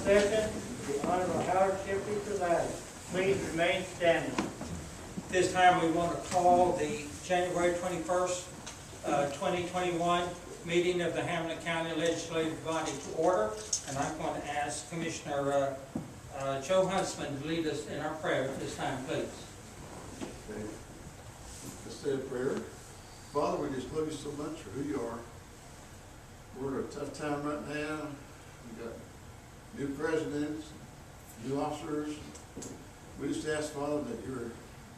session. The Honorable Howard Shipley presiding. Please remain standing. This time we want to call the January 21st, 2021 meeting of the Hamilton County Legislative Body to order. And I'm going to ask Commissioner Joe Huntsman to lead us in our prayer at this time, please. Okay. Let's say a prayer. Father, we just love you so much for who you are. We're in a tough time right now. We've got new presidents, new officers. We just ask, Father, that your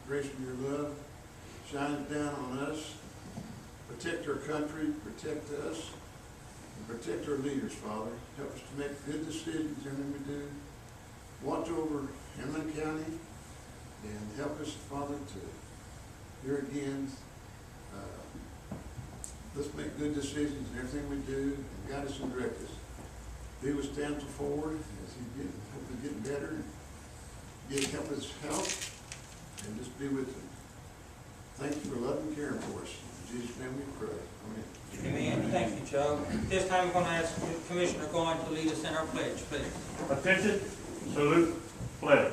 grace and your love shines down on us. Protect our country, protect us, and protect our leaders, Father. Help us to make good decisions in everything we do. Watch over Hamilton County and help us, Father, to here again, let's make good decisions in everything we do and guide us and direct us. Be with Stanton forward as he hopefully getting better. Help his health and just be with him. Thank you for loving and caring for us. In Jesus' name we pray. Amen. Amen. Thank you, Joe. This time I'm going to ask Commissioner Goin to lead us in our pledge, please. Attention, salute, pledge.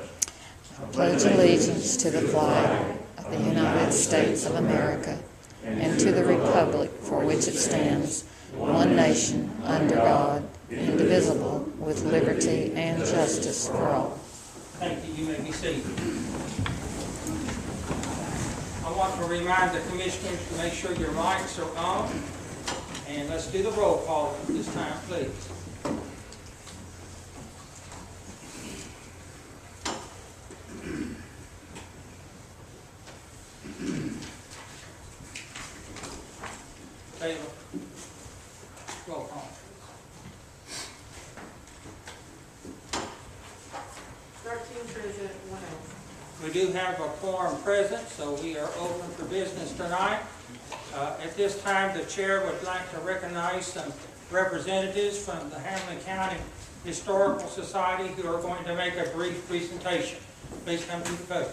I pledge allegiance to the flag of the United States of America and to the republic for which it stands, one nation, under God, indivisible, with liberty and justice for all. Thank you. You may be seated. I want to remind the commissioners to make sure your mics are on. And let's do the roll call at this time, please. Taylor, roll call. 13 present, 1 absent. We do have a quorum present, so we are open for business tonight. At this time, the chair would like to recognize some representatives from the Hamilton County Historical Society who are going to make a brief presentation. Please come to the podium.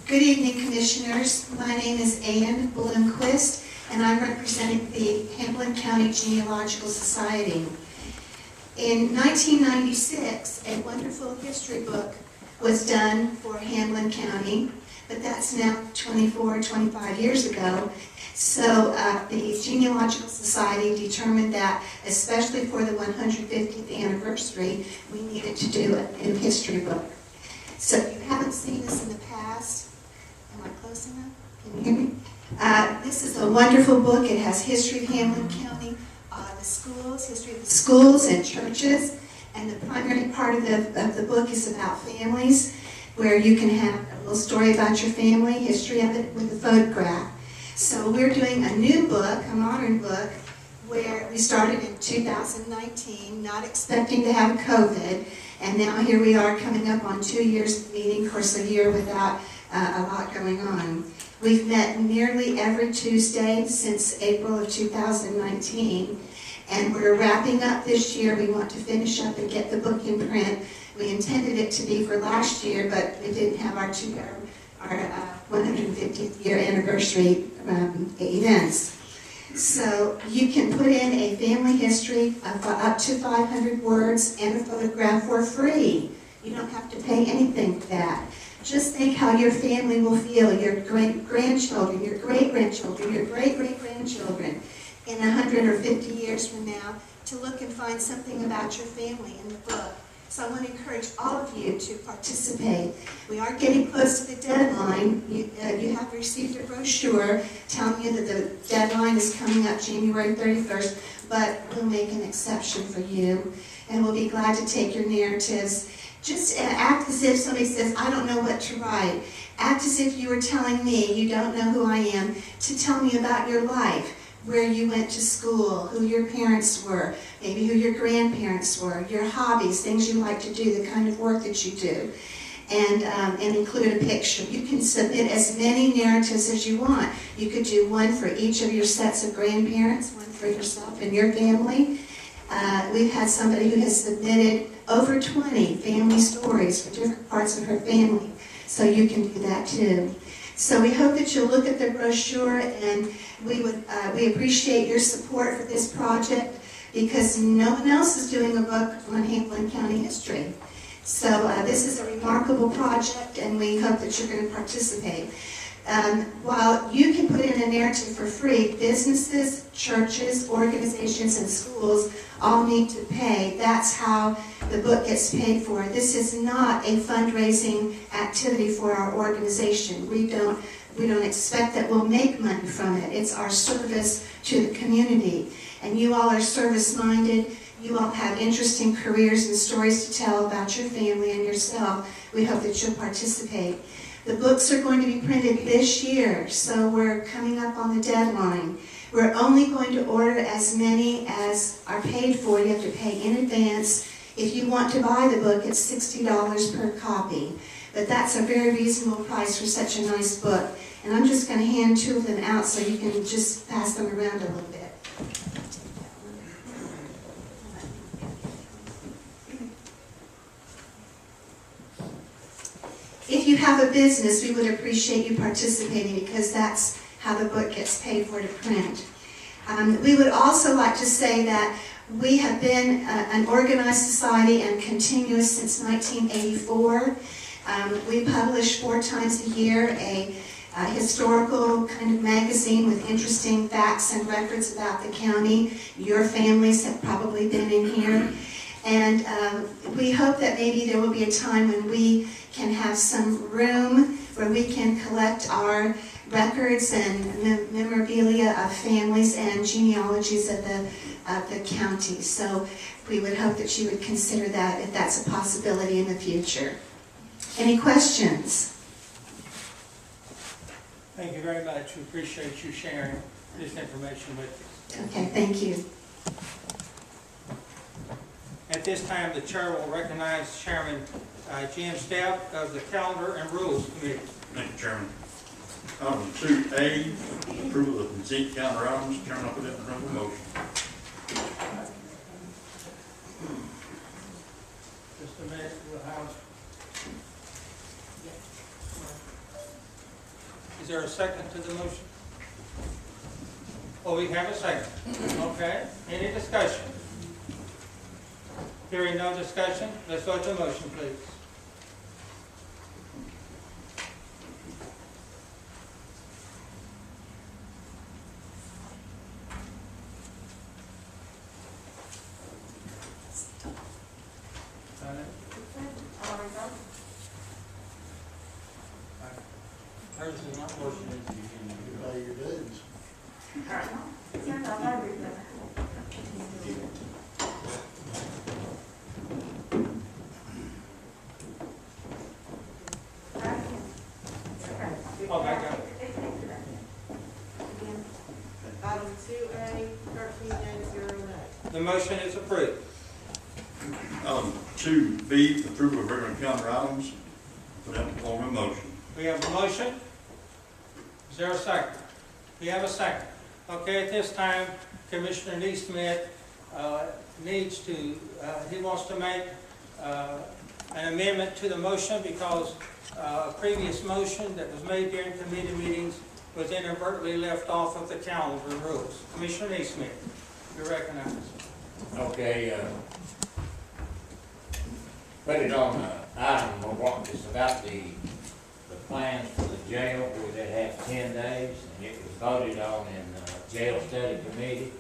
Good evening, Commissioners. My name is Ann Bloomquist, and I'm representing the Hamilton County Genealogical Society. In 1996, a wonderful history book was done for Hamilton County, but that's now 25 years ago. So the Genealogical Society determined that, especially for the 150th anniversary, we needed to do a new history book. So if you haven't seen this in the past, am I close enough? Can you hear me? This is a wonderful book. It has history of Hamilton County, the schools, history of the schools and churches, and the primary part of the book is about families, where you can have a little story about your family, history of it with a photograph. So we're doing a new book, a modern book, where we started in 2019, not expecting to have COVID, and now here we are coming up on 2 years of meeting, of course a year without a lot going on. We've met nearly every Tuesday since April of 2019, and we're wrapping up this year. We want to finish up and get the book in print. We intended it to be for last year, but we didn't have our 150th year anniversary events. So you can put in a family history of up to 500 words and a photograph for free. You don't have to pay anything for that. Just think how your family will feel, your great-grandchildren, your great-grandchildren, your great-great-grandchildren in 100 or 50 years from now, to look and find something about your family in the book. So I want to encourage all of you to participate. We are getting close to the deadline. You have received a brochure telling you that the deadline is coming up January 31st, but we'll make an exception for you, and we'll be glad to take your narratives. Just act as if somebody says, I don't know what to write. Act as if you were telling me, you don't know who I am, to tell me about your life, where you went to school, who your parents were, maybe who your grandparents were, your hobbies, things you like to do, the kind of work that you do, and include a picture. You can submit as many narratives as you want. You could do one for each of your sets of grandparents, one for yourself and your family. We've had somebody who has submitted over 20 family stories for different parts of her family, so you can do that too. So we hope that you'll look at the brochure, and we appreciate your support for this project. because no one else is doing a book on Hamilton County history. So this is a remarkable project, and we hope that you're going to participate. While you can put in a narrative for free, businesses, churches, organizations, and schools all need to pay. That's how the book gets paid for. This is not a fundraising activity for our organization. We don't expect that we'll make money from it. It's our service to the community. And you all are service-minded. You all have interesting careers and stories to tell about your family and yourself. We hope that you'll participate. The books are going to be printed this year, so we're coming up on the deadline. We're only going to order as many as are paid for. You have to pay in advance. If you want to buy the book, it's $60 per copy. But that's a very reasonable price for such a nice book. And I'm just going to hand 2 of them out so you can just pass them around a little bit. If you have a business, we would appreciate you participating because that's how the book gets paid for to print. We would also like to say that we have been an organized society and continuous since 1984. We publish 4 times a year a historical kind of magazine with interesting facts and records about the county. Your families have probably been in here. And we hope that maybe there will be a time when we can have some room where we can collect our records and memorabilia of families and genealogies of the county. So we would hope that you would consider that if that's a possibility in the future. Any questions? Thank you very much. We appreciate you sharing this information with us. Okay, thank you. At this time, the chair will recognize Chairman Jim Stepp of the Calendar and Rules Committee. Thank you, Chairman. Item 2A, approval of consent calendar items. Chairman, I'll put that in front of the motion. Just a minute, we'll have. Is there a second to the motion? Oh, we have a second. Okay. Any discussion? Hearing no discussion, let's vote the motion, please. Hers is not working. You pay your dues. Oh, back up. Item 2A, 13-09. The motion is approved. Item 2B, approval of regular calendar items. Put that in the form of motion. We have a motion. Is there a second? We have a second. Okay, at this time, Commissioner Neesmith needs to, he wants to make an amendment to the motion because a previous motion that was made during committee meetings was inadvertently left off of the calendar rules. Commissioner Neesmith, you're recognized. Okay, put it on the item of what it's about the plans for the jail where they have 10 days, and it was voted on in the jail study committee.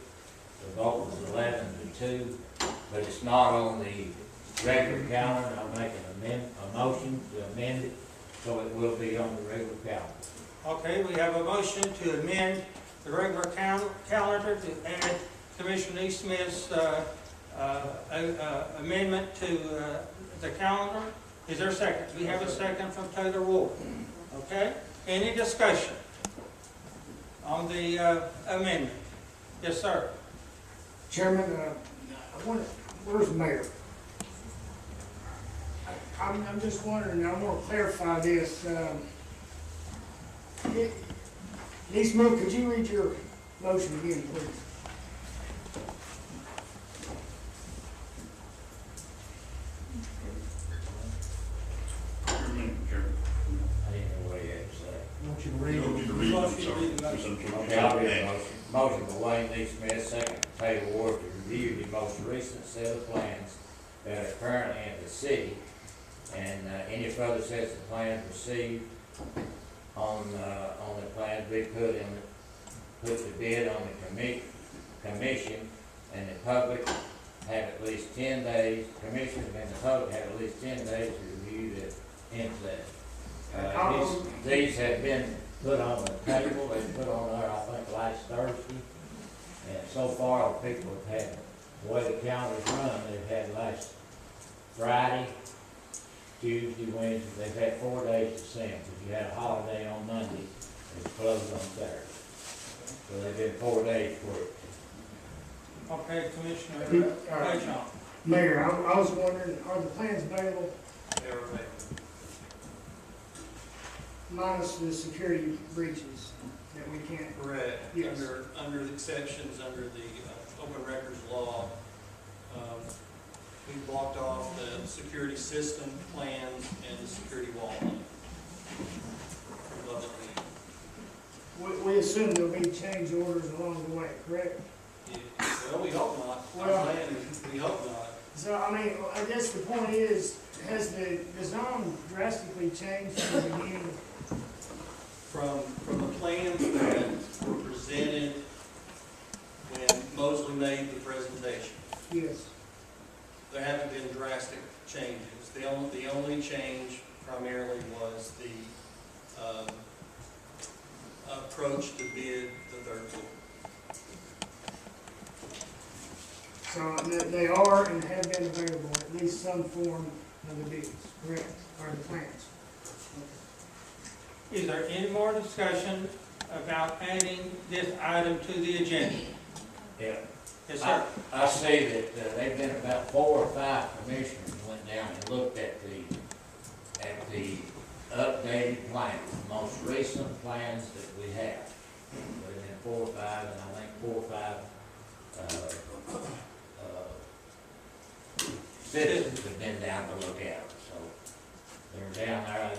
The vote was 11 to 2, but it's not on the regular calendar. I'll make a motion to amend it so it will be on the regular calendar. Okay, we have a motion to amend the regular calendar to add Commissioner Neesmith's amendment to the calendar. Is there a second? We have a second from Taylor Ward. Okay? Any discussion on the amendment? Yes, sir. Chairman, I wonder, where's the mayor? I'm just wondering, I want to clarify this. Neesmith, could you read your motion again, please? Chairman. I didn't know what he had to say. I want you to I read want you it. to read it, I'm sorry. Okay, I'll read the motion. Motion by Wayne D. Smith, second by Taylor Ward, to review the most recent set of plans that are currently in the city, and any further sets of plans received on the plans be put to bid on the commission, and the public have at least 10 days, commissioners and the public have at least 10 days to review the inset. These have been put on the table, they put on there, I think, last Thursday, and so far, the people have had, the way the calendars run, they've had last Friday, Tuesday, Wednesday, they've had 4 days to send, because you had a holiday on Monday, and it's closed on Saturday. So they've been 4 days worth. Okay, Commissioner Brittain. Mayor, I was wondering, are the plans available They're available. minus the security breaches that we can't? Correct. Yes. Under the exceptions, under the open records law, we blocked off the security system plans and the security wall. Above it. We assume there'll be change orders along the way, correct? Yeah. Well, we hope not. Well- Our plan is, we hope not. So, I mean, I guess the point is, has the zone drastically changed from the beginning? From the plans that were presented when Mosley made the presentation, Yes. there haven't been drastic changes. The only change primarily was the approach to bid the third floor. So they are and have been available, at least some form of the bids, correct, or the plans? Is there any more discussion about adding this item to the agenda? Yeah. Yes, sir. I see that they've been about 4 or 5 commissioners went down and looked at the updated plans, the most recent plans that we have. There've been 4 or 5, and I think 4 or 5 citizens have been down to look at them. So they're down there.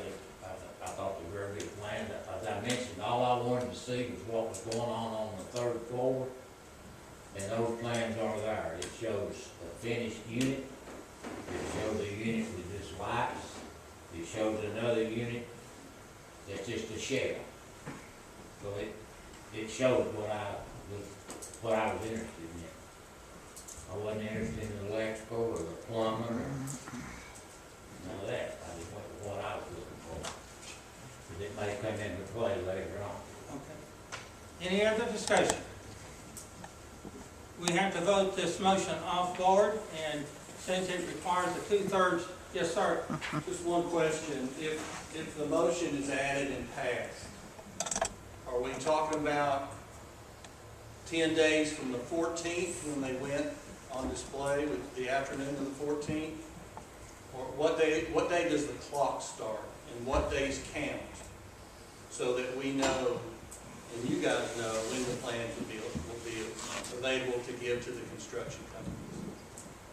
I thought they were very good plans. As I mentioned, all I wanted to see was what was going on the 3rd floor. And those plans are there. It shows a finished unit. It shows a unit with just lights. It shows another unit that's just a shell. So it shows what I was interested in. I wasn't interested in the electrical or the plumber or none of that. I just went with what I was looking for. Because it may come into play later on. Okay. Any other discussion? We have to vote this motion off board, and since it requires a 2/3, yes, sir. Just one question. If the motion is added and passed, are we talking about 10 days from the 14th when they went on display with the afternoon of the 14th? Or what day does the clock start and what days count? So that we know, and you guys know, when the plans will be available to give to the construction companies.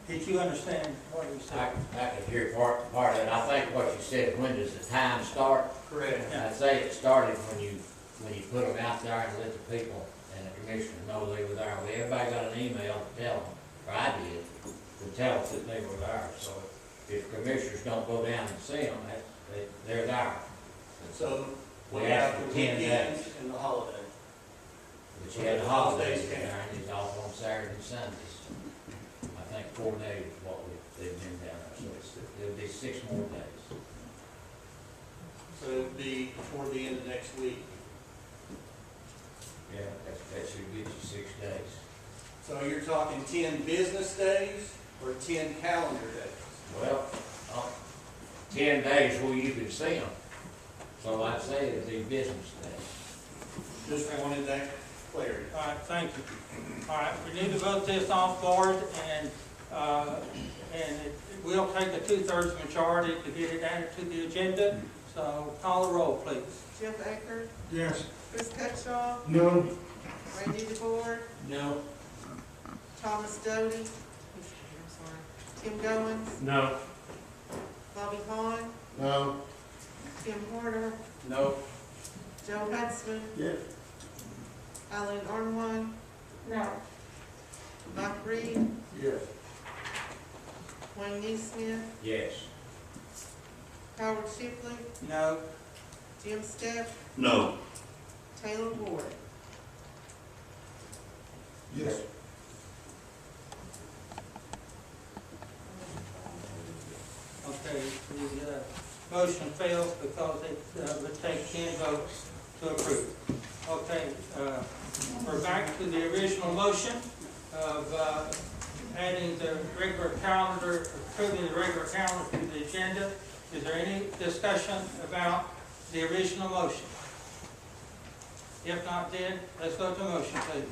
Did you understand what he said? I could hear part of it. I think what you said, when does the time start? Correct. I'd say it started when you put them out there and let the people and the commissioners know they were there. Everybody got an email to tell them, or I did, to tell us that they were there. So if commissioners don't go down and see them, they're there. So We we asked have for the 10 weekends days. and the holiday. But you had the holidays there, and he's off on Saturday and Sundays. I think 4 days is what they've been down there, so it'll be 6 more days. So it would be before the end of next week. Yeah, that should get you 6 days. So you're talking 10 business days or 10 calendar days? Well, 10 days where you can see them. So I'd say it'd be business days. Just wanted that clarity. All right, thank you. All right, we need to vote this off board, and it will take a 2/3 majority to get it added to the agenda. So call the roll, please. Jeff Eckert, Yes. Chris Cutshaw, No. Randy DeBoer, No. Thomas Doty, I'm sorry, Tim Goins, No. Bobby Vaughn, No. Tim Horner, No. Joe Hudson, Yes. Eileen Armstrong, No. Mike Reed, Yes. Wayne Neesmith, Yes. Howard Shipley, No. Jim Step, No. Taylor Ward. Yes. Okay, the motion fails because it would take 10 votes to approve. Okay, we're back to the original motion of adding the regular calendar, approving the regular calendar to the agenda. Is there any discussion about the original motion? If not, then let's go to motion, please.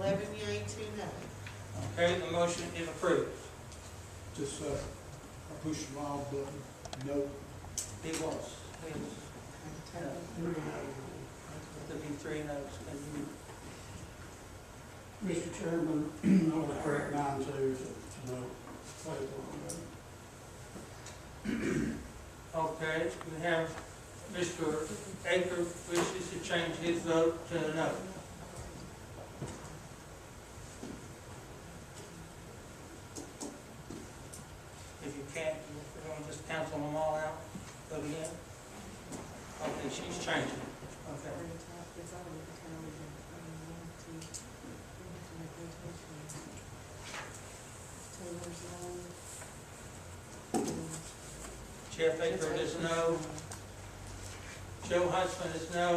Yea, 2 nay. Okay, the motion is approved. Just, I pushed the wrong button, no. It was. There'll be 3 notes. Mr. Chairman, I will correct mine too, no. Okay, we have Mr. Aker wishes to change his vote to a no. If you can't, you want to just cancel them all out, vote again? Okay, she's changing. Okay. Jeff Aker is no, Joe Huntsman is no,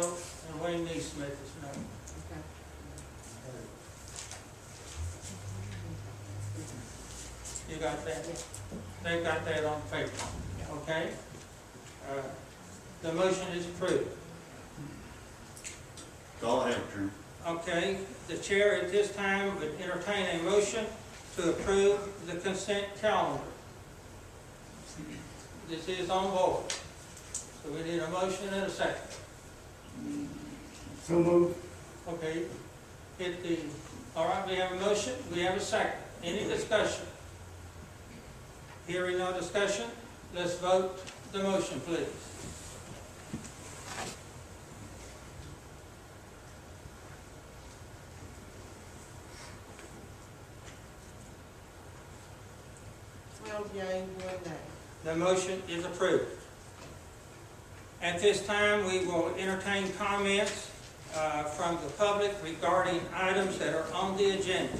and Wayne Neesmith is no. You got that? They got that on paper, okay? The motion is approved. That's all I have, Chairman. Okay, the chair at this time would entertain a motion to approve the consent calendar. This is on board. So we need a motion and a second. So moved. Okay, all right, we have a motion, we have a second. Any discussion? Hearing no discussion, let's vote the motion, please. Yea, 1 nay. The motion is approved. At this time, we will entertain comments from the public regarding items that are on the agenda.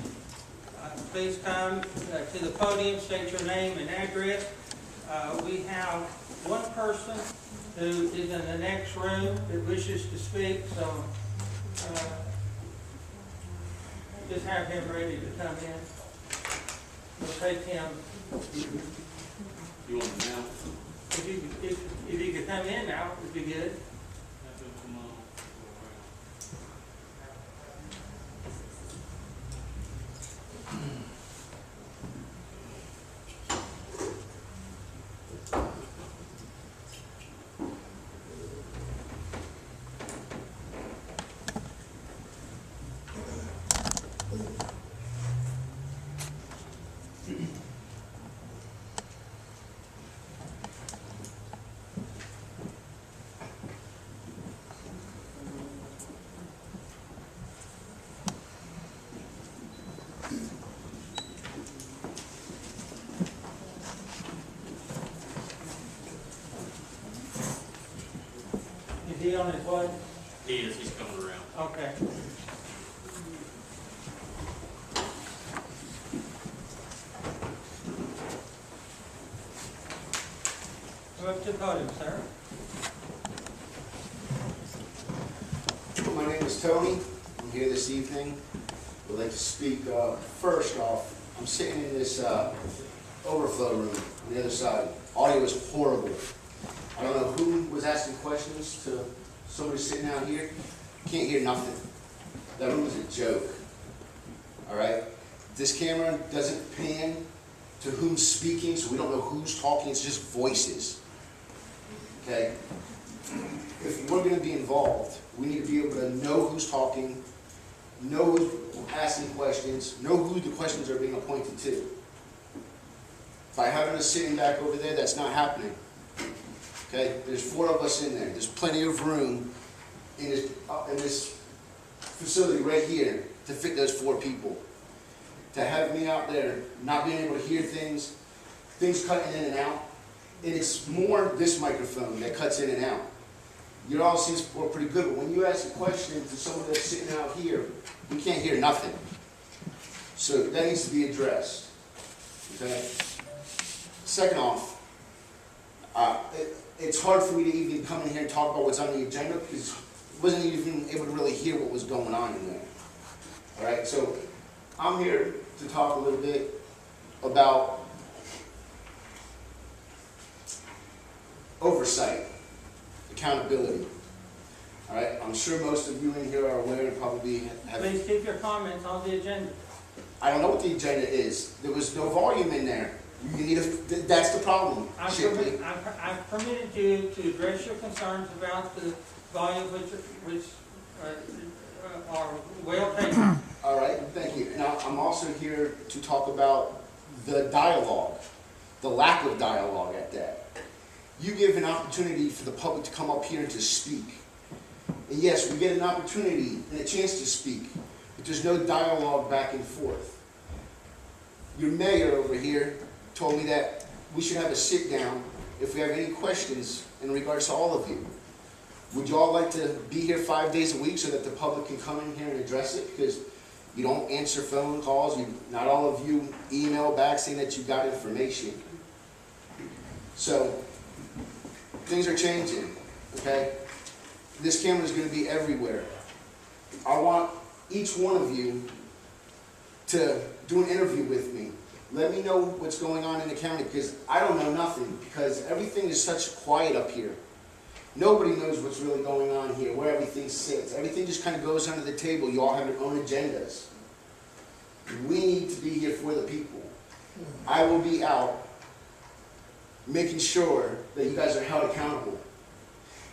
Please come to the podium, state your name and address. We have one person who is in the next room that wishes to speak, so just have him ready to come in. We'll take him. You want it now? If you could come in now, it would be good. Is he on his way? He is, he's coming around. Okay. Come up to the podium, sir. My name is Tony. I'm here this evening. Would like to speak. First off, I'm sitting in this overflow room on the other side. Audio is horrible. I don't know who was asking questions to somebody sitting out here. Can't hear nothing. That room is a joke. All right? This camera doesn't pan to who's speaking, so we don't know who's talking. It's just voices. Okay? If we're going to be involved, we need to be able to know who's talking, know who's asking questions, know who the questions are being appointed to. By having us sitting back over there, that's not happening. Okay, there's 4 of us in there. There's plenty of room in this facility right here to fit those 4 people. To have me out there not being able to hear things cutting in and out, and it's more this microphone that cuts in and out. Your all seems we're pretty good, but when you ask a question to someone that's sitting out here, we can't hear nothing. So that needs to be addressed. Okay. Second off, it's hard for me to even come in here and talk about what's on the agenda because I wasn't even able to really hear what was going on in there. All right, so I'm here to talk a little bit about oversight, accountability. All right, I'm sure most of you in here are aware and probably have. Please keep your comments on the agenda. I don't know what the agenda is. There was no volume in there. You need that's the problem, Shipley. I'm permitted you to address your concerns about the volume which are well taken. All right, thank you. And I'm also here to talk about the dialogue, the lack of dialogue at that. You give an opportunity for the public to come up here and to speak. And yes, we get an opportunity and a chance to speak, but there's no dialogue back and forth. Your mayor over here told me that we should have a sit down if we have any questions in regards to all of you. Would you all like to be here 5 days a week so that the public can come in here and address it? Because you don't answer phone calls, not all of you email back saying that you got information. So, things are changing, okay? This camera is going to be everywhere. I want each one of you to do an interview with me. Let me know what's going on in the county because I don't know nothing because everything is such quiet up here. Nobody knows what's really going on here, where everything sits. Everything just kind of goes under the table. You all have your own agendas. We need to be here for the people. I will be out making sure that you guys are held accountable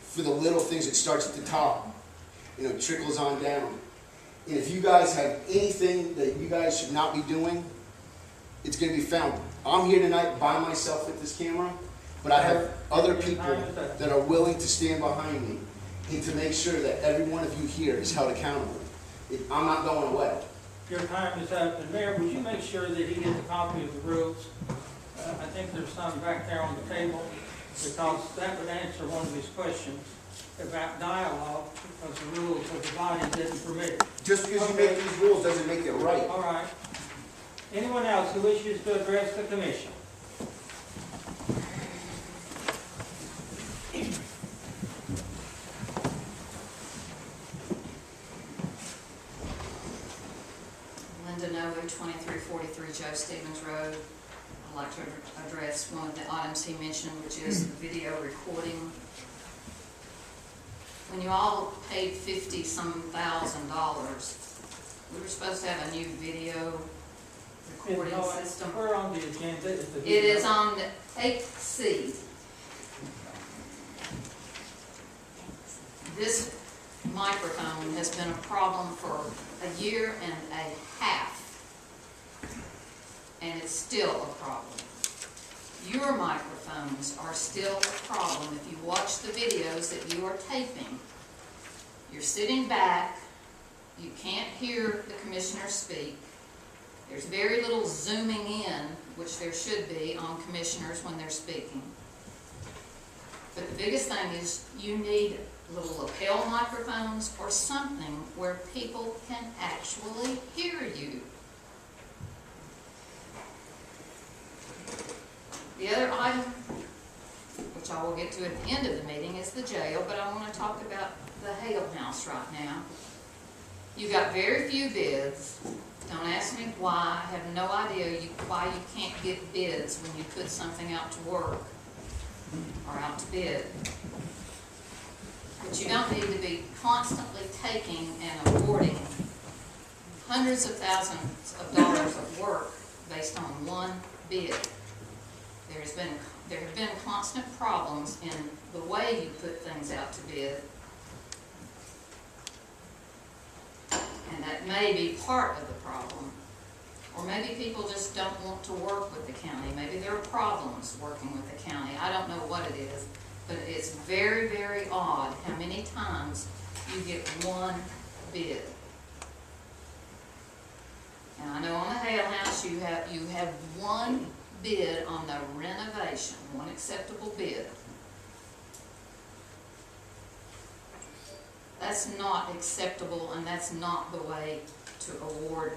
for the little things that starts at the top, trickles on down. And if you guys have anything that you guys should not be doing, it's going to be found. I'm here tonight by myself with this camera, but I have other people that are willing to stand behind me and to make sure that every one of you here is held accountable. I'm not going away. Your time is up. And Mayor, would you make sure that he gets a copy of the rules? I think there's some back there on the table because that would answer one of his questions about dialogue because the rules of the body didn't permit it. Just because you make these rules doesn't make it right. All right. Anyone else who wishes to address the commission? Linda Novo, 2343 Joe Stevens Road. I'd like to address one of the items he mentioned, which is the video recording. When you all paid $50-some thousand, we were supposed to have a new video recording system. We're on the agenda. It is on the 8C. This microphone has been a problem for a year and a half, and it's still a problem. Your microphones are still a problem. If you watch the videos that you are taping, you're sitting back, you can't hear the commissioner speak. There's very little zooming in, which there should be on commissioners when they're speaking. But the biggest thing is you need little lapel microphones or something where people can actually hear you. The other item, which I will get to at the end of the meeting, is the jail, but I want to talk about the Hale House right now. You got very few bids. Don't ask me why. I have no idea why you can't get bids when you put something out to work or out to bid. But you don't need to be constantly taking and awarding hundreds of thousands of dollars of work based on one bid. There have been constant problems in the way you put things out to bid, and that may be part of the problem. Or maybe people just don't want to work with the county. Maybe there are problems working with the county. I don't know what it is, but it's very, very odd how many times you get one bid. And I know on the Hale House, you have one bid on the renovation, one acceptable bid. That's not acceptable, and that's not the way to award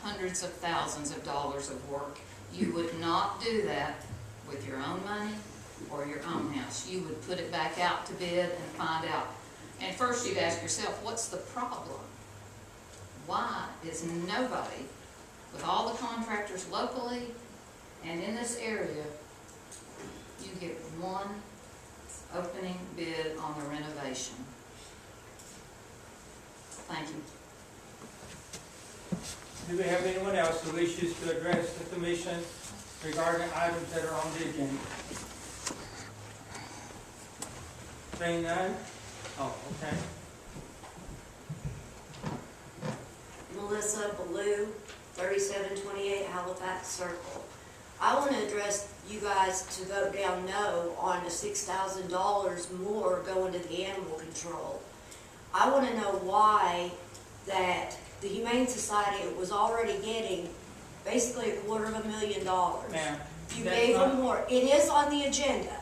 hundreds of thousands of dollars of work. You would not do that with your own money or your own house. You would put it back out to bid and find out. And first you'd ask yourself, what's the problem? Why is nobody, with all the contractors locally and in this area, you get one opening bid on the renovation? Thank you. Do we have anyone else who wishes to address the commission regarding items that are on the agenda? Seeing none? Oh, okay. Melissa Ballou, 3728 Halifax Circle. I want to address you guys to vote down no on the $6,000 more going to the animal control. I want to know why that the Humane Society was already getting basically $250,000. Ma'am, You that's gave not- them more. It is on the agenda.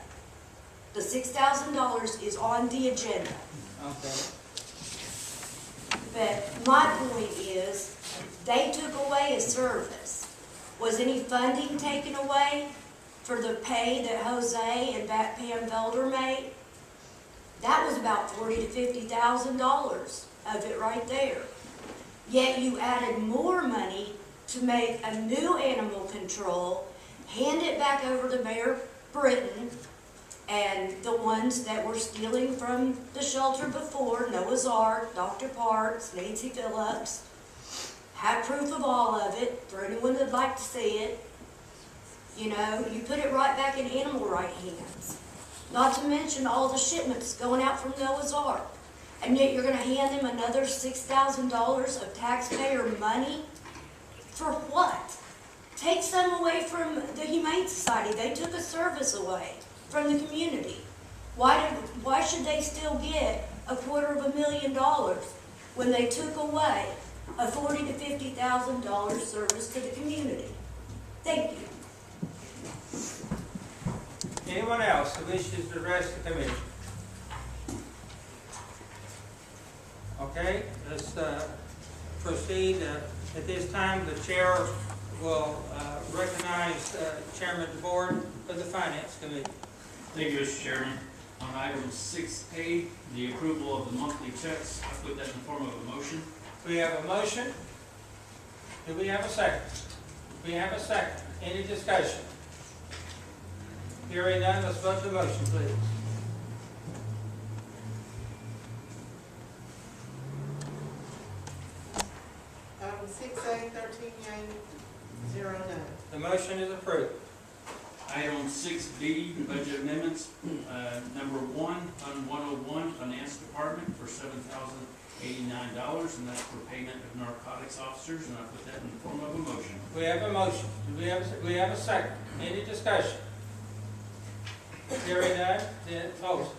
The $6,000 is on the agenda. Okay. But my point is, they took away a service. Was any funding taken away for the pay that Jose and that Pam Velder made? That was about $40,000 to $50,000 of it right there. Yet you added more money to make a new animal control, hand it back over to Mayor Brittain and the ones that were stealing from the shelter before, Noah's Ark, Dr. Parks, Nancy Phillips. Have proof of all of it for anyone that'd like to see it. You know, you put it right back in animal right hands. Not to mention all the shipments going out from Noah's Ark. And yet you're going to hand them another $6,000 of taxpayer money? For what? Take some away from the Humane Society. They took a service away from the community. Why should they still get $250,000 when they took away a $40,000 to $50,000 service to the community? Thank you. Anyone else who wishes to address the commission? Okay, let's proceed. At this time, the chair will recognize Chairman of the Board of the Finance Committee. Thank you, Mr. Chairman. On item 6A, the approval of the monthly checks, I put that in the form of a motion. We have a motion. Do we have a second? We have a second. Any discussion? Hearing none, let's vote the motion, please. Item 6A, 13 yea, 0 no. The motion is approved. Item 6B, budget amendments, number 1, Fund 101, Finance Department for $7,089, and that's for payment of narcotics officers, and I put that in the form of a motion. We have a motion. Do we have a second? Any discussion? Hearing none, then vote.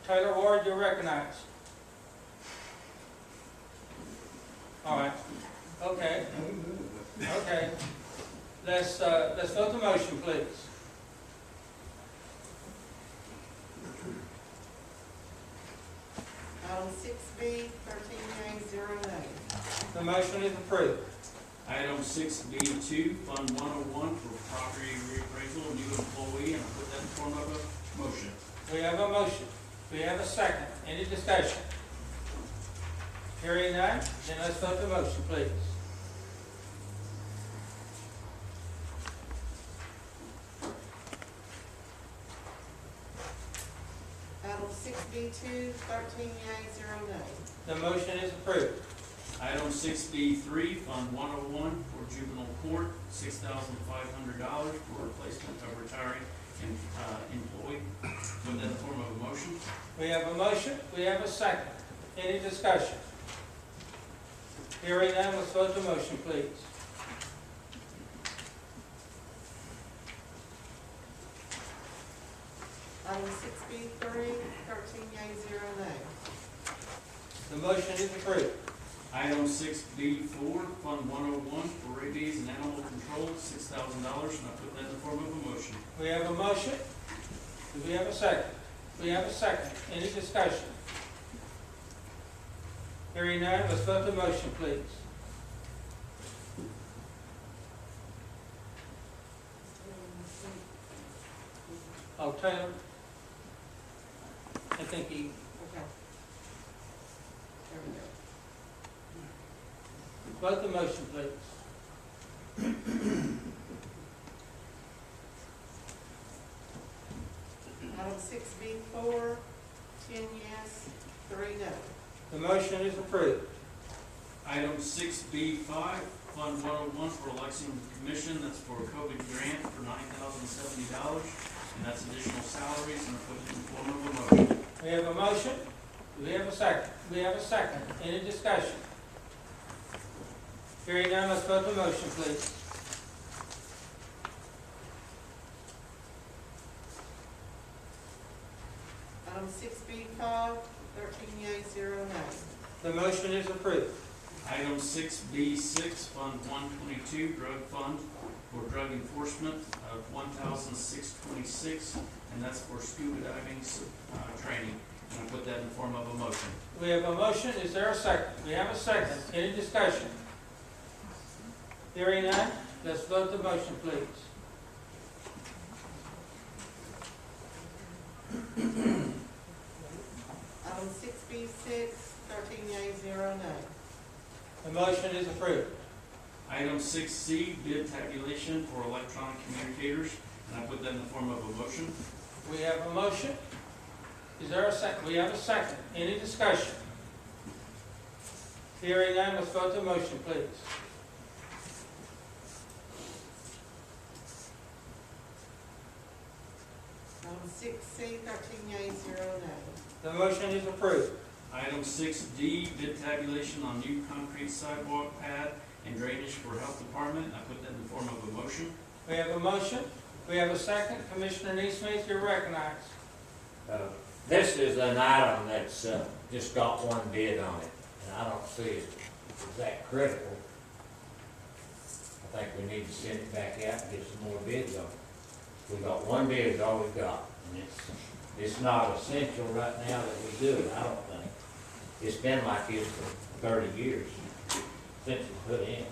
Taylor Ward, you're recognized. All right. Okay. Okay. Let's vote the motion, please. Item 6B, 13 yea, 0 nay. The motion is approved. Item 6B2, Fund 101 for property reappraisal, new employee, and I put that in the form of a motion. We have a motion. We have a second. Any discussion? Hearing none, then let's vote the motion, please. Item 6B2, 13 yea, 0 nay. The motion is approved. Item 6B3, Fund 101 for juvenile court, $6,500 for replacement of retiring employee. Put that in the form of a motion. We have a motion. We have a second. Any discussion? Hearing none, let's vote the motion, please. Item 6B3, 13 yea, 0 nay. The motion is approved. Item 6B4, Fund 101 for rabies and animal control, $6,000, and I put that in the form of a motion. We have a motion. Do we have a second? We have a second. Any discussion? Hearing none, let's vote the motion, please. Oh, Taylor? I think he, Okay. There we go. vote the motion, please. Item 6B4, 10 yes, 3 no. The motion is approved. Item 6B5, Fund 101 for election commission, that's for a COVID grant for $9,070, and that's additional salaries, and I put it in the form of a motion. We have a motion. Do we have a second? We have a second. Any discussion? Hearing none, let's vote the motion, please. Item 6B5, 13 yea, 0 nay. The motion is approved. Item 6B6, Fund 122, Drug Fund for Drug Enforcement of $1,626, and that's for scuba diving training, and I put that in the form of a motion. We have a motion. Is there a second? We have a second. Any discussion? Hearing none, let's vote the motion, please. Item 6B6, 13 yea, 0 nay. The motion is approved. Item 6C, bid tabulation for electronic communicators, and I put that in the form of a motion. We have a motion. Is there a second? We have a second. Any discussion? Hearing none, let's vote the motion, please. Item 6C, 13 yea, 0 nay. The motion is approved. Item 6D, bid tabulation on new concrete sidewalk pad and drainage for health department, and I put that in the form of a motion. We have a motion. We have a second. Commissioner Neesmith, you're recognized. This is an item that's just got one bid on it, and I don't see it as that critical. I think we need to send it back out and get some more bids on it. We got one bid, is all we've got, and it's not essential right now that we do it, I don't think. It's been like this for 30 years since it's put in.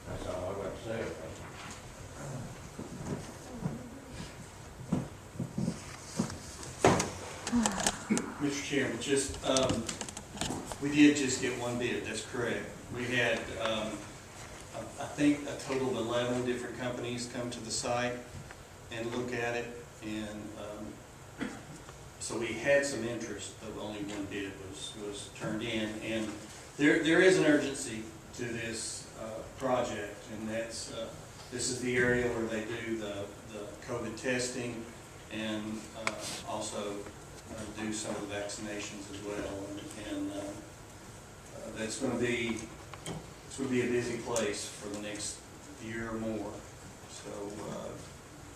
That's all I've got to say. Mr. Chairman, we did just get one bid, that's correct. We had, I think, a total of 11 different companies come to the site and look at it, and so we had some interest, but only one bid was turned in. And there is an urgency to this project, and that's, this is the area where they do the COVID testing and also do some of the vaccinations as well. And that's going to be a busy place for the next year or more. So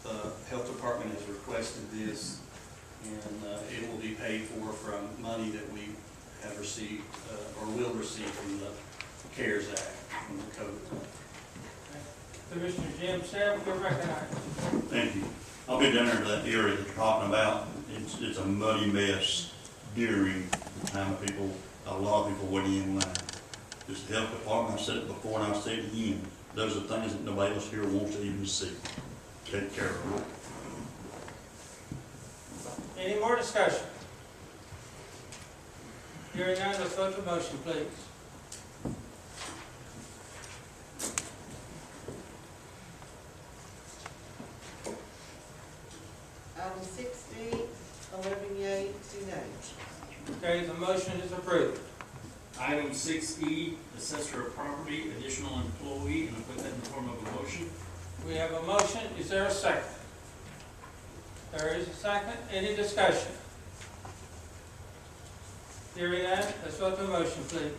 the health department has requested this, and it will be paid for from money that we have received or will receive from the CARES Act, from the COVID. Commissioner Jim Sheriff, you're recognized. Thank you. I've been down there to that area that you're talking about. It's a muddy mess during the time of people, a lot of people waiting in line. Just the health department, I said it before and I'll say it again, those are things that nobody else here wants to even see. Take care of it. Any more discussion? Hearing none, let's vote the motion, please. Item 6D, 11 yea, 2 nay. Okay, the motion is approved. Item 6E, assessor of property, additional employee, and I put that in the form of a motion. We have a motion. Is there a second? There is a second. Any discussion? Hearing none, let's vote the motion, please.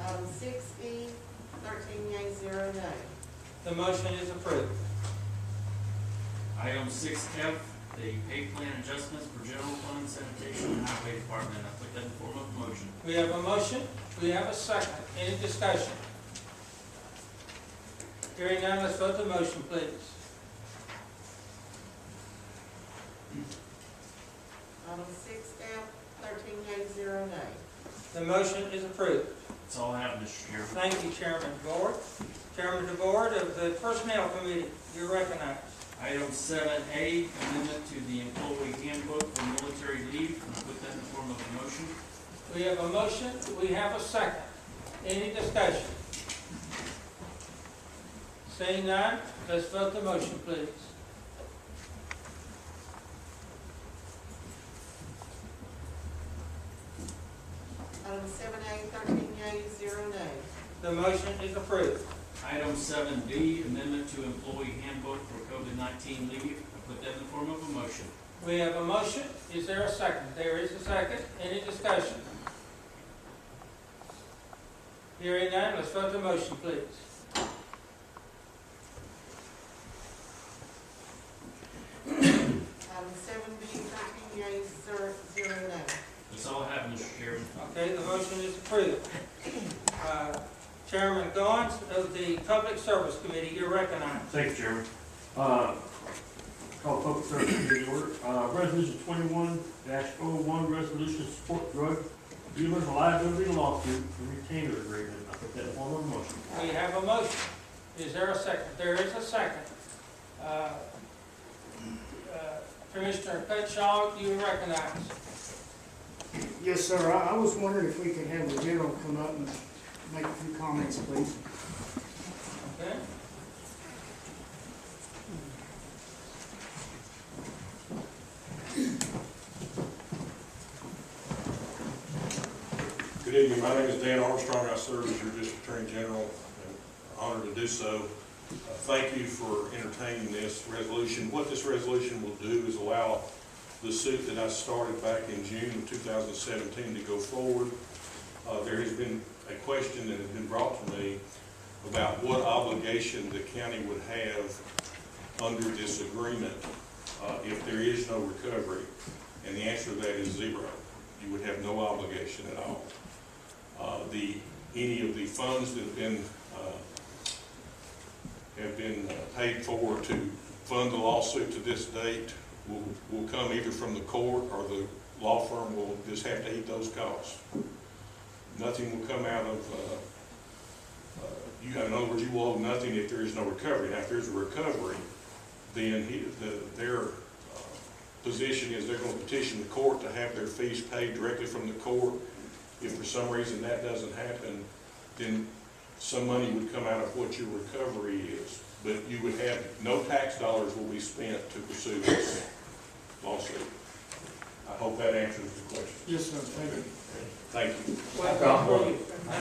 Item 6E, 13 yea, 0 nay. The motion is approved. Item 6F, the pay plan adjustments for general fund, sanitation, and highway department. I put that in form of a motion. We have a motion, we have a second. Any discussion? Hearing none, let's vote the motion, please. Item 6F, 13 yea, 0 nay. The motion is approved. That's all I have, Mr. Chairman. Thank you, Chairman DeBoer. Chairman DeBoer of the Personnel Committee, you're recognized. Item 7A, amendment to the employee handbook for military leave. I put that in the form of a motion. We have a motion, we have a second. Any discussion? Seeing none, let's vote the motion, please. Item 7A, 13 yea, 0 nay. The motion is approved. Item 7B, amendment to employee handbook for COVID-19 leave. I put that in the form of a motion. We have a motion, is there a second? There is a second. Any discussion? Hearing none, let's vote the motion, please. Item 7B, 13 yea, 0 nay. That's all I have, Mr. Chairman. Okay, the motion is approved. Chairman Goins of the Public Service Committee, you're recognized. Thank you, Chairman. Call public service committee order. Resolution 21-01, resolution to support drug dealers liability lawsuit and retainer agreement. I put that in form of a motion. We have a motion. Is there a second? There is a second. Commissioner Petshaw, you are recognized. Yes, sir. I was wondering if we could have the general come up and make a few comments, please. Okay? Good evening, my name is Dan Armstrong, I serve as your district attorney general, and honored to do so. Thank you for entertaining this resolution. What this resolution will do is allow the suit that I started back in June of 2017 to go forward. There has been a question that has been brought to me about what obligation the county would have under this agreement if there is no recovery, and the answer to that is zero. You would have no obligation at all. Any of the funds that have been paid for to fund the lawsuit to this date will come either from the court, or the law firm will just have to eat those costs. Nothing will come out of, in other words, you will owe nothing if there is no recovery. Now, if there's a recovery, then their position is they're going to petition the court to have their fees paid directly from the court. If for some reason that doesn't happen, then some money would come out of what your recovery is. But you would have, no tax dollars will be spent to pursue this lawsuit. I hope that answers the question. Yes, sir. Thank you. Thank you. Well, before you,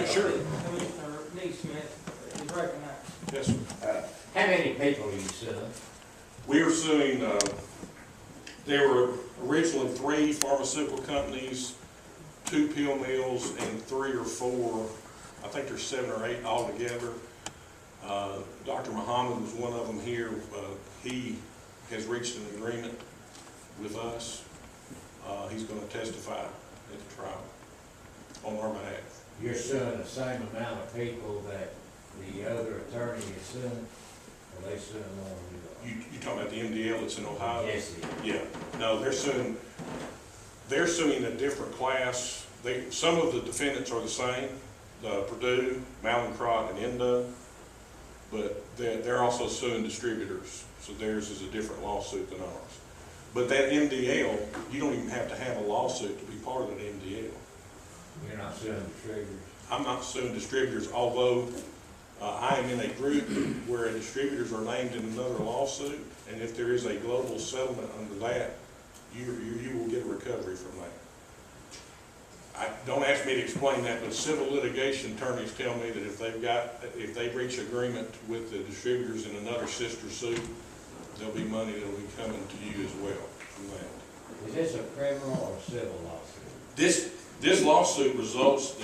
Sure. Commissioner Neesmith is recognized. Yes, sir. How many people are you suing? We are suing, there were originally 3 pharmaceutical companies, 2 pill mills, and 3 or 4, I think there's 7 or 8 altogether. Dr. Muhammad was one of them here. He has reached an agreement with us. He's going to testify at the trial on our behalf. You're suing the same amount of people that the other attorney is suing, or they suing more than you are? You talking about the MDL that's in Ohio? Yes, it is. Yeah. No, they're suing a different class. Some of the defendants are the same, Purdue, Mallinckrodt, and Endo, but they're also suing distributors, so theirs is a different lawsuit than ours. But that MDL, you don't even have to have a lawsuit to be part of that MDL. You're not suing distributors? I'm not suing distributors, although I am in a group where distributors are named in another lawsuit, and if there is a global settlement under that, you will get a recovery from that. Don't ask me to explain that, but civil litigation attorneys tell me that if they reach agreement with the distributors in another sister suit, there'll be money that'll be coming to you as well from that. Is this a criminal or civil lawsuit? This lawsuit results,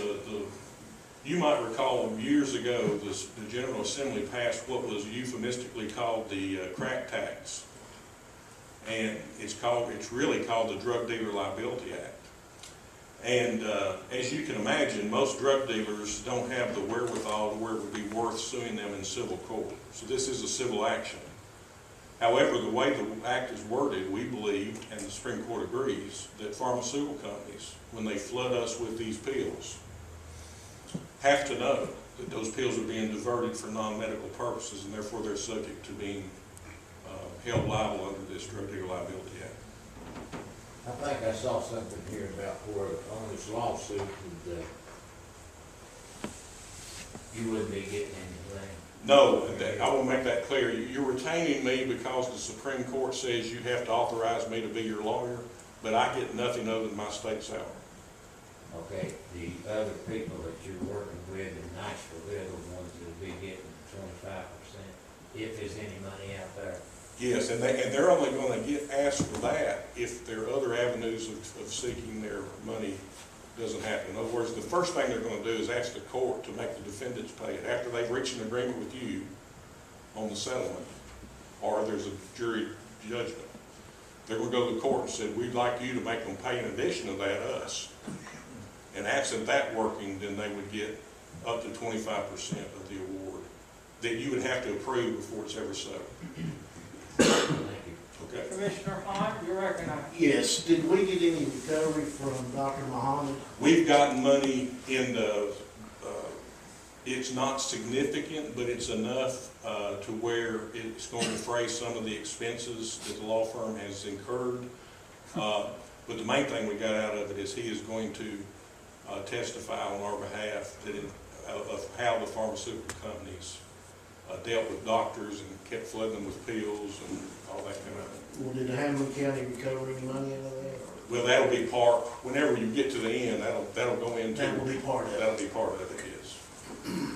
You might recall years ago, the General Assembly passed what was euphemistically called the crack tax. And it's really called the Drug Dealer Liability Act. And as you can imagine, most drug dealers don't have the wherewithal to where it would be worth suing them in civil court. So this is a civil action. However, the way the act is worded, we believe, and the Supreme Court agrees, that pharmaceutical companies, when they flood us with these pills, have to know that those pills are being diverted for non-medical purposes, and therefore they're subject to being held liable under this Drug Dealer Liability Act. I think I saw something here about where on this lawsuit, that you wouldn't be getting anything. No, I will make that clear. You're retaining me because the Supreme Court says you have to authorize me to be your lawyer, but I get nothing other than my state salary. Okay, the other people that you're working with in Nashville, they're the ones that'll be getting 25%, if there's any money out there. Yes, and they're only going to get asked for that if there are other avenues of seeking their money doesn't happen. In other words, the first thing they're going to do is ask the court to make the defendants pay it after they've reached an agreement with you on the settlement, or there's a jury judgment. They're going to go to the court and say, we'd like you to make them pay in addition to that, us. And absent that working, then they would get up to 25% of the award that you would have to approve before it's ever settled. Okay. Commissioner Hahn, you're recognized. Yes, did we get any recovery from Dr. Muhammad? We've gotten money in the, it's not significant, but it's enough to where it's going to defray some of the expenses that the law firm has incurred. But the main thing we got out of it is he is going to testify on our behalf that of how the pharmaceutical companies dealt with doctors and kept flooding them with pills and all that kind of thing. Well, did the Hamlin County recover any money out of that? Well, that'll be part, whenever you get to the end, that'll go into. That will be part of it. That'll be part of it, yes.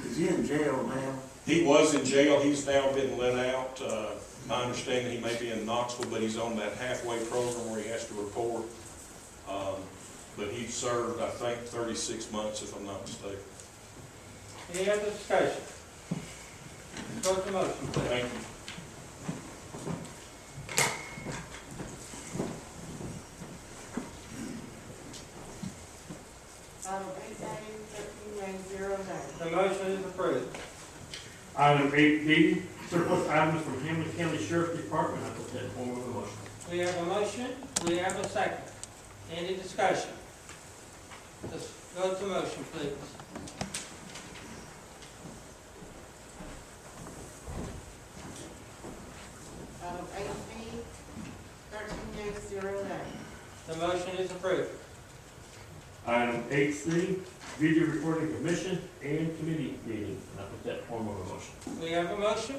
Is he in jail now? He was in jail. He's now been let out. My understanding, he may be in Knoxville, but he's on that halfway program where he has to report. But he served, I think, 36 months, if I'm not mistaken. Any other discussion? Go to motion, please. Thank you. Item 8A, 13A, 0 nay. The motion is approved. Item 8B, surplus items from Hamlin County Sheriff's Department. I put that in form of a motion. We have a motion, we have a second. Any discussion? Let's go to motion, please. Item 8B, 13A, 0 nay. The motion is approved. Item 8C, video recording commission and committee meeting. And I put that in form of a motion. We have a motion.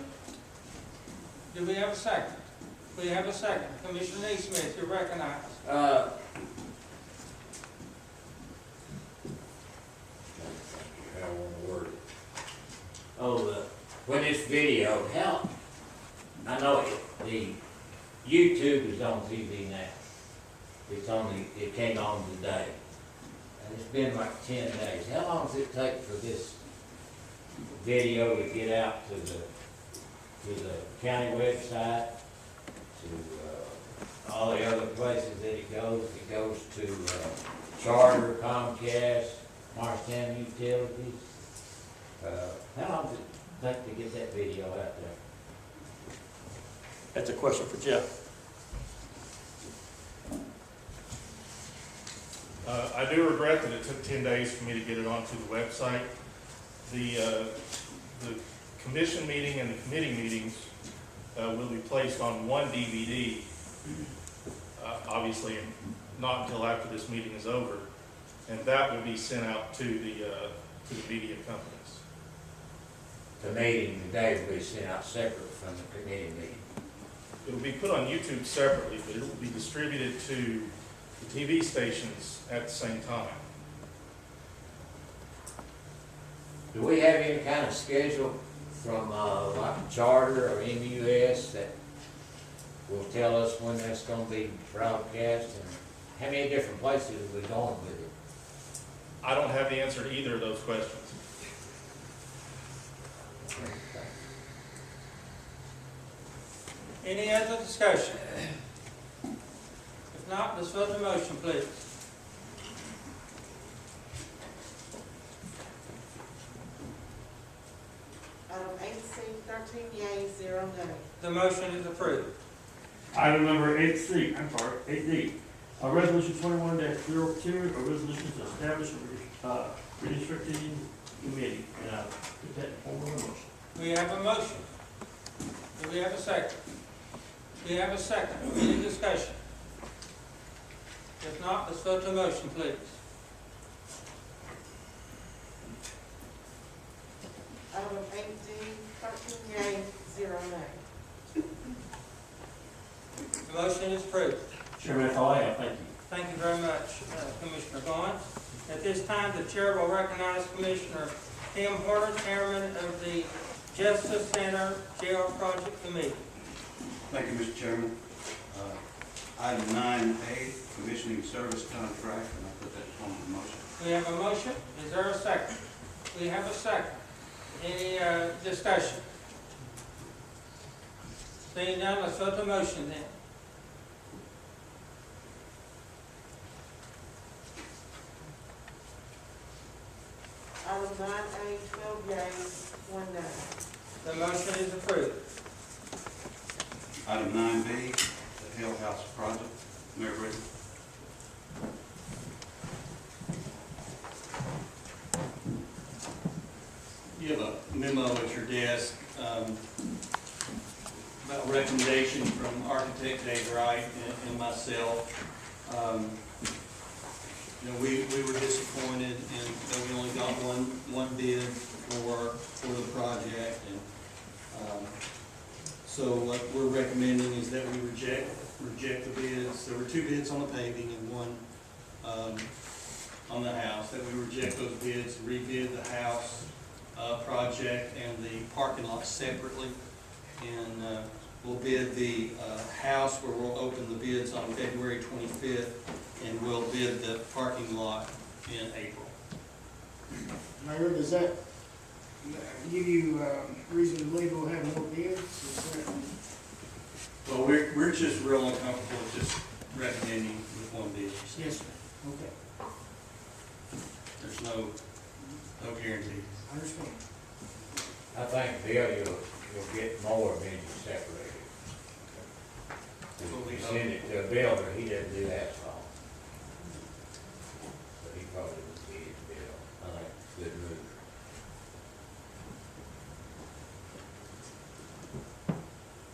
Do we have a second? We have a second. Commissioner Neesmith, you're recognized. How I want to word it. When this video, I know the YouTube is on TV now. It came on today. And it's been like 10 days. How long does it take for this video to get out to the county website, to all the other places that it goes? It goes to Charter, Comcast, Marshtown Utilities. How long does it take to get that video out there? That's a question for Jeff. I do regret that it took 10 days for me to get it onto the website. The commission meeting and the committee meetings will be placed on one DVD, obviously not until after this meeting is over, and that will be sent out to the media companies. The meeting today will be sent out separate from the committee meeting. It will be put on YouTube separately, but it will be distributed to the TV stations at the same time. Do we have any kind of schedule from like Charter or MUS that will tell us when that's going to be broadcast, and how many different places are we going with it? I don't have the answer to either of those questions. Any other discussion? If not, let's vote the motion, please. Item 8C, 13 yeas, 0 nays. The motion is approved. Item number 8C, 8D. Resolution 21-02, a resolution to establish a redistricting committee. And I'll put that in form of a motion. We have a motion. Do we have a second? We have a second. Any discussion? If not, let's vote the motion, please. Item 8D, 13 yeas, 0 nays. The motion is approved. Chairman, that's all I have. Thank you. Thank you very much, Commissioner Vaughn. At this time, the chair will recognize Commissioner Tim Horner, Chairman of the Justice Center Jail Project Committee. Thank you, Mr. Chairman. Item 9A, commissioning service contract, and I put that on the motion. We have a motion. Is there a second? We have a second. Any discussion? Seeing none, let's vote the motion then. Item 9A, 12 yeas, 1 nay. The motion is approved. Item 9B, the Hale House project, Mayor Brittain. You have a memo at your desk about recommendations from architect Dave Wright and myself. You know, we were disappointed in that we only got one bid for the project, and so what we're recommending is that we reject the bids. There were 2 bids on the paving and 1 on the house. That we reject those bids, rebid the house project and the parking lot separately, and we'll bid the house where we'll open the bids on February 25th, and we'll bid the parking lot in April. Mayor, does that give you reason to believe we'll have more bids? Is that- Well, we're just real uncomfortable with just recommending with 1 bid. Yes, sir. Okay, There's no guarantee. I understand. I think, Bill, you'll get more than you separated. That's what we If you hope. send it to a builder, he doesn't do asphalt. But he probably would be his bill. I think it's a good move.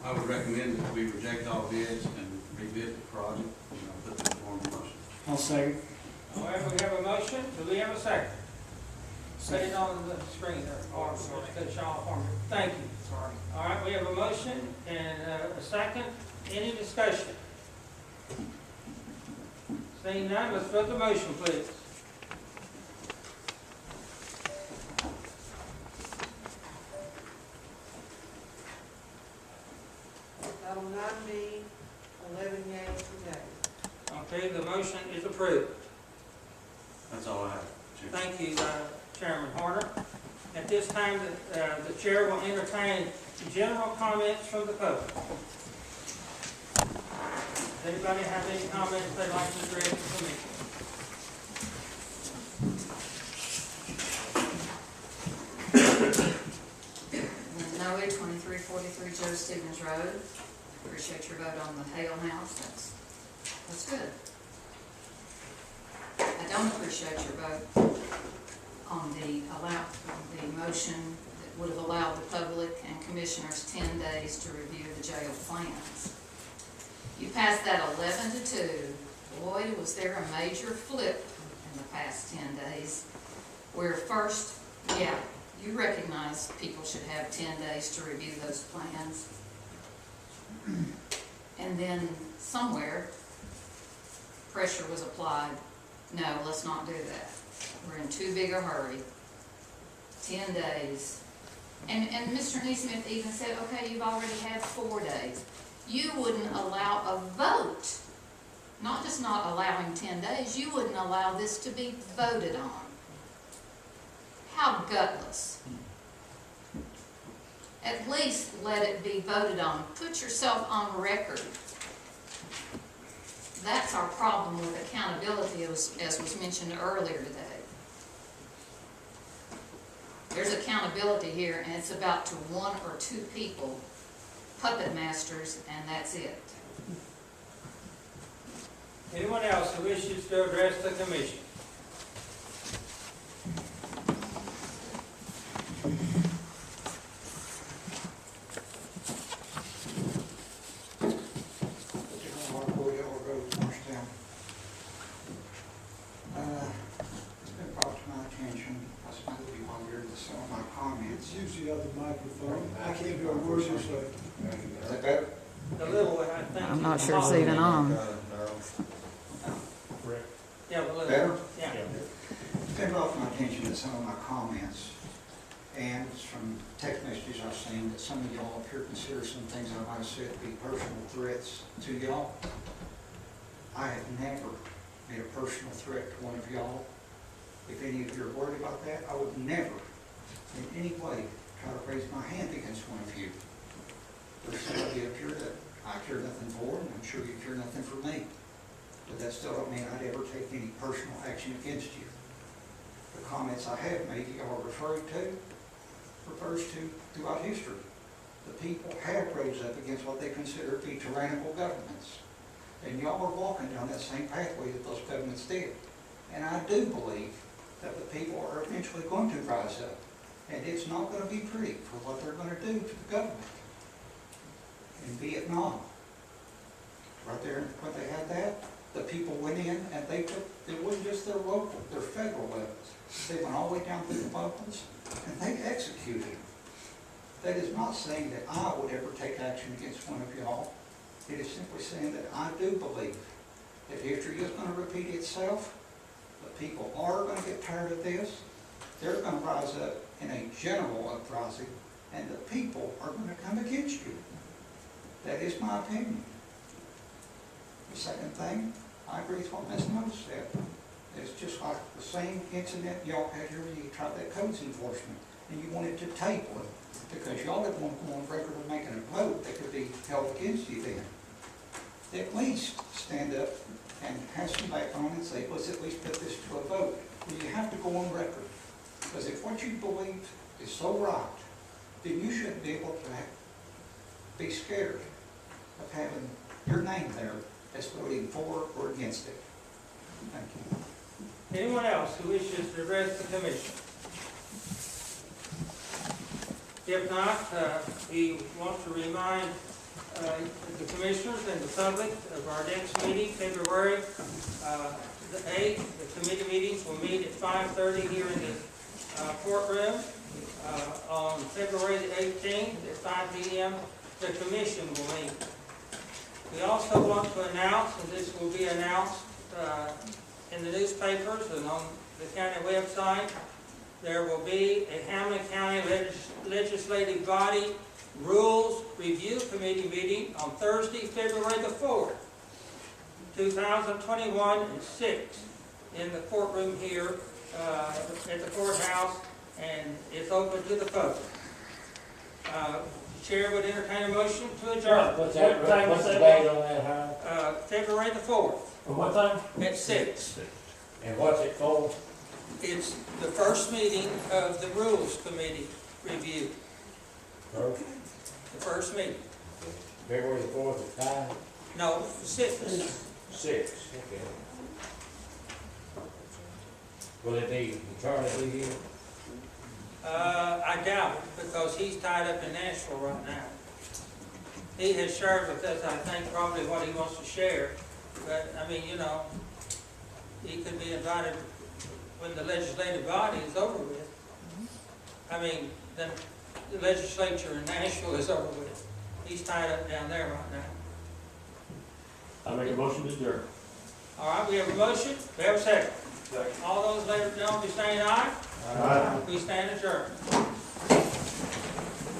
I would recommend that we reject all bids and rebid the project, and I'll put that in form of motion. I'll second. All right, we have a motion. Do we have a second? Say it on the screen there. Oh, sorry. Cut you off for me. Thank you. Sorry. All right, we have a motion and a second. Any discussion? Seeing none, let's vote the motion, please. Item 9B, 11 yeas, 2 nays. Okay, the motion is approved. That's all I have, Chairman. Thank you, Chairman Horner. At this time, the chair will entertain general comments from the public. Does anybody have any comments they'd like to address the commission? Noe, 2343 Joe Stevens Road. Appreciate your vote on the Hale House. That's good. I don't appreciate your vote on the motion that would have allowed the public and commissioners 10 days to review the jail plans. You passed that 11-2. Boy, was there a major flip in the past 10 days. Where first, yeah, you recognize people should have 10 days to review those plans. And then somewhere, pressure was applied. No, let's not do that. We're in too big a hurry. 10 days. And Mr. Neesmith even said, okay, you've already had 4 days. You wouldn't allow a vote, not just not allowing 10 days, you wouldn't allow this to be voted on. How gutless. at least let it be voted on. Put yourself on record. That's our problem with accountability, as was mentioned earlier today. There's accountability here, and it's about to one or two people, puppet masters, and that's it. Anyone else who wishes to address the commission? It's been brought to my attention, I was going to be longer than some of my comments. Use the other microphone. I can't hear a word you say. Is that better? The little one, I think. I'm not sure it's even on. Correct. Yeah, the little. Better? Yeah. It's been brought to my attention that some of my comments, and it's from text messages I've seen, that some of y'all up here consider some things I might have said to be personal threats to y'all. I have never made a personal threat to one of y'all. If any of you are worried about that, I would never in any way try to raise my hand against one of you. There's somebody up here that I care nothing for, and I'm sure you care nothing for me. But that still don't mean I'd ever take any personal action against you. The comments I have made that y'all are referring to refers to throughout history. The people have rose up against what they consider to be tyrannical governments. And y'all are walking down that same pathway that those governments did. And I do believe that the people are eventually going to rise up. And it's not going to be pretty for what they're going to do to the government. In Vietnam, right there when they had that, the people went in and they took, it wasn't just their local, their federal levels. They went all the way down to the locals and they executed them. That is not saying that I would ever take action against one of y'all. It is simply saying that I do believe that history is going to repeat itself. The people are going to get tired of this. They're going to rise up in a general uprising, and the people are going to come against you. That is my opinion. The second thing, I agree with what Ms. Mose said. It's just like the same incident y'all had here when you tried that codes enforcement, and you wanted to table it, because y'all didn't want to go on record of making a vote that could be held against you then. At least stand up and have some background and say, let's at least put this to a vote. Well, you have to go on record. Because if what you believe is so right, then you shouldn't be able to be scared of having your name there as voting for or against it. Thank you. Anyone else who wishes to address the commission? If not, we want to remind the commissioners and the public of our next meeting, February the 8th. The committee meetings will meet at 5:30 here in the courtroom. On February the 18th at 5 p.m., the commission will meet. We also want to announce, and this will be announced in the newspapers and on the county website, there will be a Hamlin County Legislative Body Rules Review Committee meeting on Thursday, February the 4th, 2021 at 6 in the courtroom here at the courthouse, and it's open to the public. Chair would entertain a motion to adjourn. What's the date on that, Howard? February the 4th. What time? At 6. And what's it for? It's the first meeting of the Rules Committee review. First? The first meeting. February the 4th at 5? No, 6. 6, okay. Will it be eternally here? I doubt it, because he's tied up in Nashville right now. He has shared with us, I think, probably what he wants to share. But, I mean, you know, he could be invited when the legislative body is over with. I mean, then the legislature in Nashville is over with. He's tied up down there right now. I make a motion to adjourn. All right, we have a motion. We have a second. All those ladies and gentlemen, be saying aye. Aye. We stand adjourned.